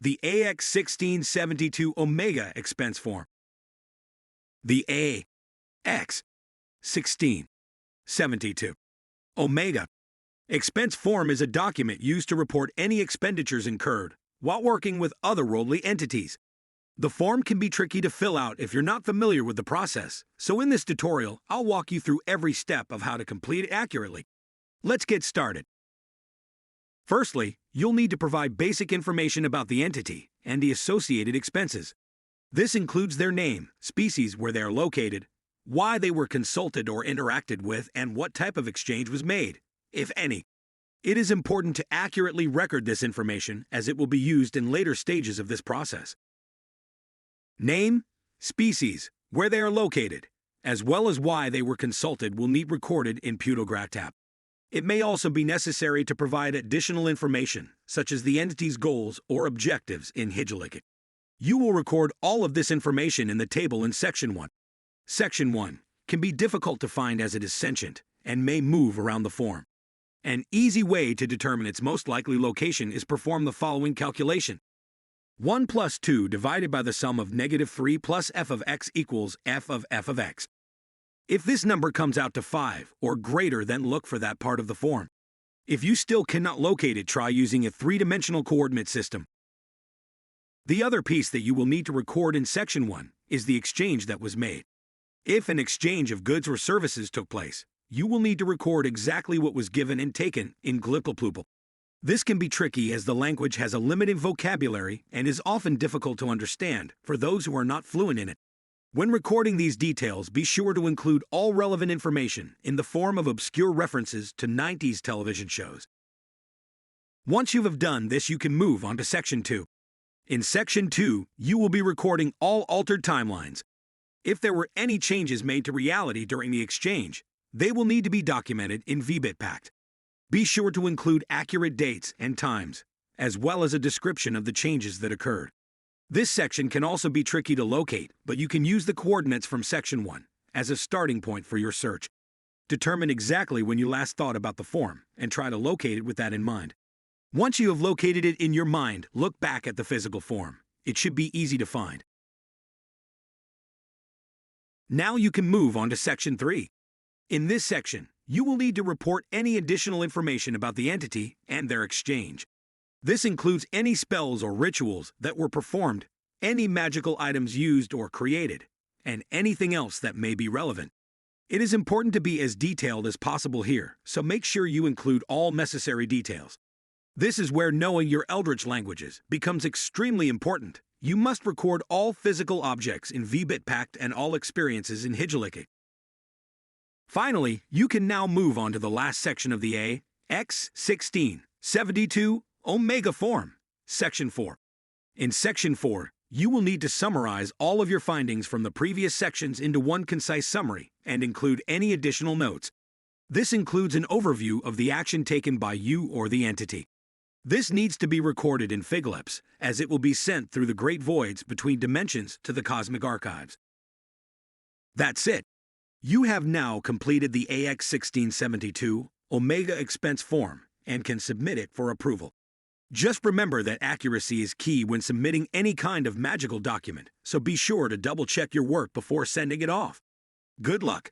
the AX1672-Ω expense form. The AX1672-Ω expense form is a document used to report any expenditures incurred while working with otherworldly entities. The form can be tricky to fill out if you're not familiar with the process, so in this tutorial, I'll walk you through every step of how to complete it accurately. Let's get started. Firstly, you'll need to provide basic information about the entity and the associated expenses. This includes their name, species where they are located, why they were consulted or interacted with, and what type of exchange was made, if any. It is important to accurately record this information as it will be used in later stages of this process. Name, species, where they are located, as well as why they were consulted will need recorded in Pseudograph. It may also be necessary to provide additional information, such as the entity's goals or objectives in Hijalik. You will record all of this information in the table in Section 1. Section 1 can be difficult to find as it is sentient and may move around the form. An easy way to determine its most likely location is perform the following calculation. 1 plus 2 divided by the sum of -3 plus f of x equals f of x. If this number comes out to 5 or greater, then look for that part of the form. If you still cannot locate it, try using a three-dimensional coordinate system. The other piece that you will need to record in Section 1 is the exchange that was made. If an exchange of goods or services took place, you will need to record exactly what was given and taken in Glipkelplupel. This can be tricky as the language has a limited vocabulary and is often difficult to understand for those who are not fluent in it. When recording these details, be sure to include all relevant information in the form of obscure references to 90s television shows. Once you have done this, you can move on to Section 2. In Section 2, you will be recording all altered timelines. If there were any changes made to reality during the exchange, they will need to be documented in VBitPact. Be sure to include accurate dates and times, as well as a description of the changes that occurred. This section can also be tricky to locate, but you can use the coordinates from Section 1 as a starting point for your search. Determine exactly when you last thought about the form and try to locate it with that in mind. Once you have located it in your mind, look back at the physical form. It should be easy to find. Now you can move on to Section 3. In this section, you will need to report any additional information about the entity and their exchange. This includes any spells or rituals that were performed, any magical items used or created, and anything else that may be relevant. It is important to be as detailed as possible here, so make sure you include all necessary details. This is where knowing your Eldritch languages becomes extremely important. You must record all physical objects in VBitPact and all experiences in Hijalik. Finally, you can now move on to the last section of the AX1672-Ω form, Section 4. In Section 4, you will need to summarize all of your findings from the previous sections into one concise summary and include any additional notes. This includes an overview of the action taken by you or the entity. This needs to be recorded in Figleps, as it will be sent through the great voids between dimensions to the cosmic archives. That's it. You have now completed the AX1672-Ω expense form and can submit it for approval. Just remember that accuracy is key when submitting any kind of magical document, so be sure to double-check your work before sending it off. Good luck!